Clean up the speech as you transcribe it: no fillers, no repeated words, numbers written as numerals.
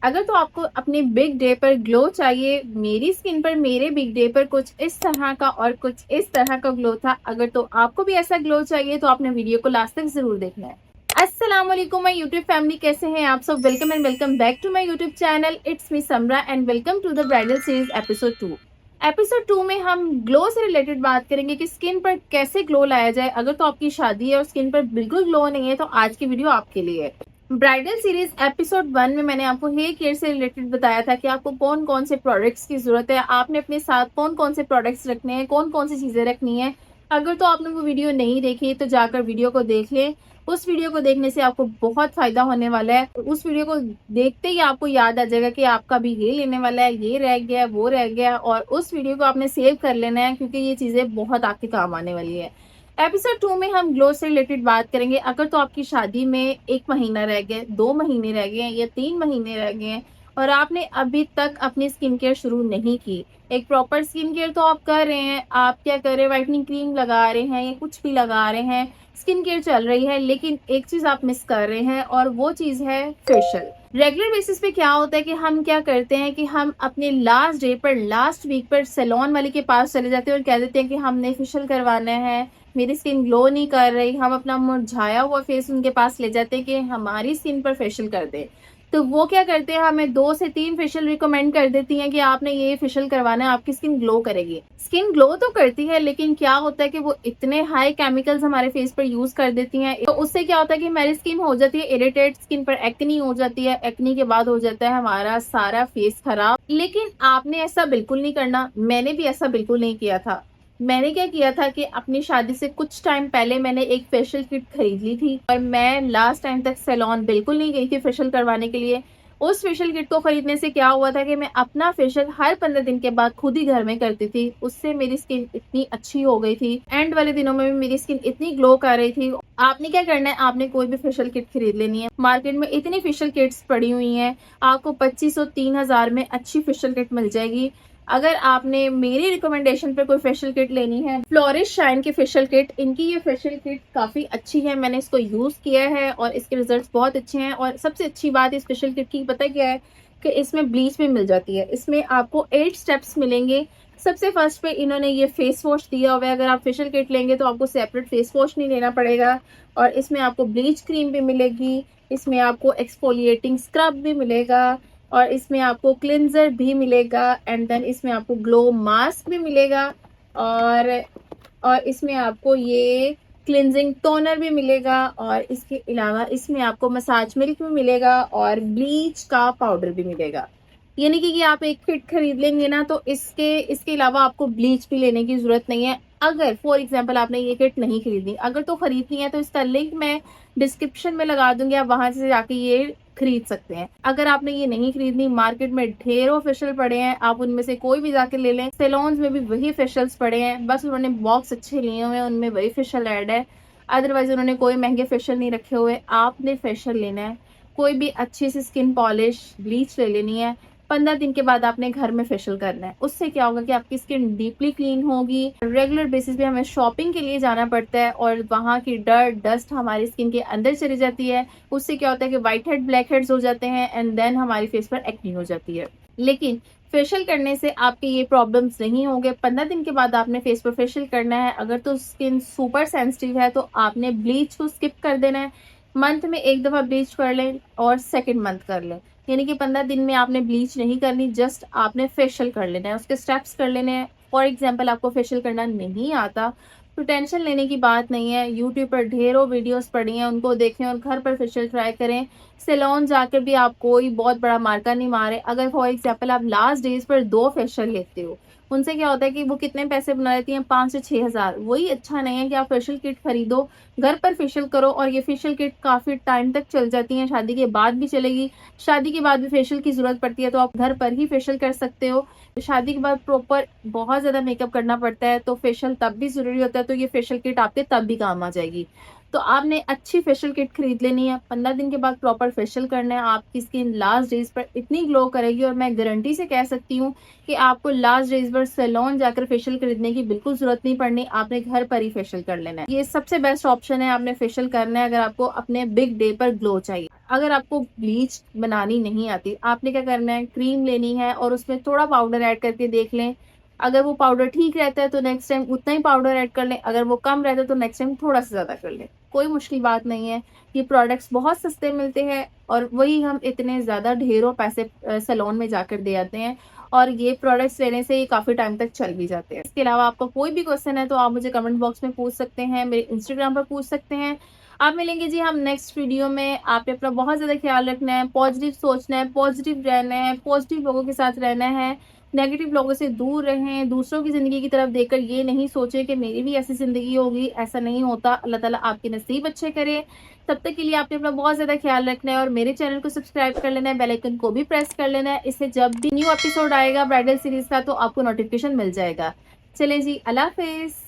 अगर तो आपको अपने बिग डे पर ग्लो चाहिए, मेरी स्किन पर मेरे बिग डे पर कुछ इस तरह का और कुछ इस तरह का ग्लो था। अगर तो आपको भी ऐसा ग्लो चाहिए तो आपने वीडियो को लास्ट तक जरूर देखना है। अस्सलाम वालेकुम माय यूट्यूब फैमिली, कैसे हैं आप सब। Welcome and welcome back to my YouTube channel. It's me Samra and welcome to the bridal series episode 2। Episode 2 में हम ग्लो से रिलेटेड बात करेंगे कि स्किन पर कैसे ग्लो लाया जाए। अगर तो आपकी शादी है और स्किन पर बिल्कुल ग्लो नहीं है तो आज की वीडियो आपके लिए है। ब्राइडल सीरीज एपिसोड 1 में मैंने आपको हेयर केयर से रिलेटेड बताया था कि आपको कौन कौन से प्रोडक्ट्स की जरूरत है, आपने अपने साथ कौन कौन से प्रोडक्ट्स रखने हैं, कौन कौन सी चीजें रखनी है। अगर तो आपने वो वीडियो नहीं देखी तो जाकर वीडियो को देख लें। उस वीडियो को देखने से आपको बहुत फायदा होने वाला है। उस वीडियो को देखते ही आपको याद आ जाएगा कि आपका भी ये लेने वाला है, ये रह गया, वो रह गया, और उस वीडियो को आपने सेव कर लेना है क्योंकि ये चीजें बहुत आपके काम आने वाली है। एपिसोड 2 में हम ग्लो से रिलेटेड बात करेंगे। अगर तो आपकी शादी में 1 महीना रह गया, 2 महीने रह गए या 3 महीने रह गए हैं और आपने अभी तक अपनी स्किन केयर शुरू नहीं की, एक प्रॉपर स्किन केयर तो आप कर रहे हैं, आप क्या कर रहे हैं, व्हाइटनिंग क्रीम लगा रहे हैं या कुछ भी लगा रहे हैं, स्किन केयर चल रही है, लेकिन एक चीज आप मिस कर रहे हैं और वो चीज है फेशियल। रेगुलर बेसिस पे क्या होता है कि हम क्या करते हैं कि हम अपने लास्ट डे पर, लास्ट वीक पर सैलून वाले के पास चले जाते हैं और कह देते हैं कि हमने फेशियल करवाना है, मेरी स्किन ग्लो नहीं कर रही। हम अपना मुरझाया हुआ फेस उनके पास ले जाते हैं कि हमारी स्किन पर फेशियल कर दे। तो वो क्या करते हैं, हमें 2 से 3 फेशियल रिकमेंड कर देती हैं कि आपने ये फेशियल करवाना है, आपकी स्किन ग्लो करेगी। स्किन ग्लो तो करती है, लेकिन क्या होता है कि वो इतने हाई केमिकल्स हमारे फेस पर यूज कर देती हैं, तो उससे क्या होता है कि हमारी स्किन हो जाती है इरिटेट, स्किन पर एक्नी हो जाती है, एक्नी के बाद हो जाता है हमारा सारा फेस खराब। लेकिन आपने ऐसा बिल्कुल नहीं करना, मैंने भी ऐसा बिल्कुल नहीं किया था। मैंने क्या किया था कि अपनी शादी से कुछ टाइम पहले मैंने एक फेशियल किट खरीद ली थी और मैं लास्ट टाइम तक सैलून बिल्कुल नहीं गई थी फेशियल करवाने के लिए। उस फेशियल किट को खरीदने से क्या हुआ था कि मैं अपना फेशियल हर 15 दिन के बाद खुद ही घर में करती थी। उससे मेरी स्किन इतनी अच्छी हो गई थी, एंड वाले दिनों में भी मेरी स्किन इतनी ग्लो कर रही थी। आपने क्या करना है, आपने कोई भी फेशियल किट खरीद लेनी है। मार्केट में इतनी फेशियल किट्स पड़ी हुई हैं, आपको 2500-3000 में अच्छी फेशियल किट मिल जाएगी। अगर आपने मेरी रिकमेंडेशन पर कोई फेशियल किट लेनी है, फ्लोरिश शाइन की फेशियल किट, इनकी ये फेशियल किट काफी अच्छी है, मैंने इसको यूज किया है और इसके रिजल्ट्स बहुत अच्छे हैं। और सबसे अच्छी बात इस फेशियल किट की पता क्या है कि इसमें ब्लीच भी मिल जाती है। इसमें आपको 8 स्टेप्स मिलेंगे। सबसे फर्स्ट पे इन्होंने ये फेस वॉश दिया हुआ है। अगर आप फेशियल किट लेंगे तो आपको सेपरेट फेस वॉश नहीं लेना पड़ेगा, और इसमें आपको ब्लीच क्रीम भी मिलेगी, इसमें आपको एक्सफोलिएटिंग स्क्रब भी मिलेगा, और इसमें आपको क्लिनजर भी मिलेगा, एंड देन इसमें आपको ग्लो मास्क भी मिलेगा, और इसमें आपको ये क्लिनजिंग टोनर भी मिलेगा, और इसके अलावा इसमें आपको मसाज मिल्क भी मिलेगा और ब्लीच का पाउडर भी मिलेगा। यानी कि आप एक किट खरीद लेंगे ना तो इसके अलावा आपको ब्लीच भी लेने की जरूरत नहीं है। अगर फॉर एग्जांपल आपने ये किट नहीं खरीदनी, अगर तो खरीदनी है तो इसका लिंक मैं डिस्क्रिप्शन में लगा दूंगी, आप वहां से जाके ये खरीद सकते हैं। अगर आपने ये नहीं खरीदनी, मार्केट में ढेरों फेशियल पड़े हैं, आप उनमें से कोई भी जाके ले लें। सैलून्स में भी वही फेशियल्स पड़े हैं, बस उन्होंने बॉक्स अच्छे लिए हुए हैं, उनमें वही फेशियल ऐड है। अदरवाइज उन्होंने कोई महंगे फेशियल नहीं रखे हुए। आपने फेशियल लेना है, कोई भी अच्छी सी स्किन पॉलिश ब्लीच ले लेनी है, 15 दिन के बाद आपने घर में फेशियल करना है। उससे क्या होगा कि आपकी स्किन डीपली क्लीन होगी। रेगुलर बेसिस पे हमें शॉपिंग के लिए जाना पड़ता है और वहाँ की डर्ट डस्ट हमारी स्किन के अंदर चली जाती है। उससे क्या होता है कि व्हाइट हेड ब्लैक हेड्स हो जाते हैं, एंड देन हमारी फेस पर एक्नी हो जाती है। लेकिन फेशियल करने से आपके ये प्रॉब्लम्स नहीं होंगे। 15 दिन के बाद आपने फेस पर फेशियल करना है। अगर तो स्किन सुपर सेंसिटिव है तो आपने ब्लीच को स्किप कर देना है। मंथ में 1 दफा ब्लीच कर लें और सेकेंड मंथ कर लें, यानी कि 15 दिन में आपने ब्लीच नहीं करनी, जस्ट आपने फेशियल कर लेना है, उसके स्टेप्स कर लेने हैं। फॉर एग्जांपल आपको फेशियल करना नहीं आता तो टेंशन लेने की बात नहीं है, यूट्यूब पर ढेरों वीडियोस पड़ी हैं, उनको देखें और घर पर फेशियल ट्राई करें। सैलून जाकर भी आप कोई बहुत बड़ा मार्का नहीं मारे। अगर फॉर एग्जांपल आप लास्ट डेज पर 2 फेशियल लेते हो, उनसे क्या होता है कि वो कितने पैसे बना लेती हैं, 5 से 6 हज़ार। वही अच्छा नहीं है कि आप फेशियल किट खरीदो, घर पर फेशियल करो, और ये फेशियल किट काफी टाइम तक चल जाती है, शादी के बाद भी चलेगी। शादी के बाद भी फेशियल की जरूरत पड़ती है तो आप घर पर ही फेशियल कर सकते हो। शादी के बाद प्रॉपर बहुत ज्यादा मेकअप करना पड़ता है तो फेशियल तब भी जरूरी होता है, तो ये फेशियल किट आपके तब भी काम आ जाएगी। तो आपने अच्छी फेशियल किट खरीद लेनी है, 15 दिन के बाद प्रॉपर फेशियल करना है। आपकी स्किन लास्ट डेज पर इतनी ग्लो करेगी, और मैं गारंटी से कह सकती हूँ कि आपको लास्ट डेज पर सैलून जाकर फेशियल खरीदने की बिल्कुल जरूरत नहीं पड़नी, आपने घर पर ही फेशियल कर लेना है। ये सबसे बेस्ट ऑप्शन है, आपने फेशियल करना है अगर आपको अपने बिग डे पर ग्लो चाहिए। अगर आपको ब्लीच बनानी नहीं आती, आपने क्या करना है, क्रीम लेनी है और उसमें थोड़ा पाउडर ऐड करके देख लें। अगर वो पाउडर ठीक रहता है तो नेक्स्ट टाइम उतना ही पाउडर ऐड कर लें, अगर वो कम रहता है तो नेक्स्ट टाइम थोड़ा सा ज़्यादा कर लें। कोई मुश्किल बात नहीं है। ये प्रोडक्ट्स बहुत सस्ते मिलते हैं और वही हम इतने ज़्यादा ढेरों पैसे सैलून में जाकर दे आते हैं, और ये प्रोडक्ट्स लेने से ये काफ़ी टाइम तक चल भी जाते हैं। इसके अलावा आपका कोई भी क्वेश्चन है तो आप मुझे कमेंट बॉक्स में पूछ सकते हैं, मेरे इंस्टाग्राम पर पूछ सकते हैं। आप मिलेंगे जी हम नेक्स्ट वीडियो में। आपने अपना बहुत ज़्यादा ख्याल रखना है, पॉजिटिव सोचना है, पॉजिटिव रहना है, पॉजिटिव लोगों के साथ रहना है, नेगेटिव लोगों से दूर रहें। दूसरों की ज़िंदगी की तरफ देखकर ये नहीं सोचें कि मेरी भी ऐसी ज़िंदगी होगी, ऐसा नहीं होता। अल्लाह ताला आपके नसीब अच्छे करे। तब तक के लिए आपने अपना बहुत ज़्यादा ख्याल रखना है और मेरे चैनल को सब्सक्राइब कर लेना है, बेल आइकन को भी प्रेस कर लेना है। इससे जब भी न्यू एपिसोड आएगा ब्राइडल सीरीज़ का तो आपको नोटिफिकेशन मिल जाएगा। चलें जी, अल्लाह हाफ़िज़।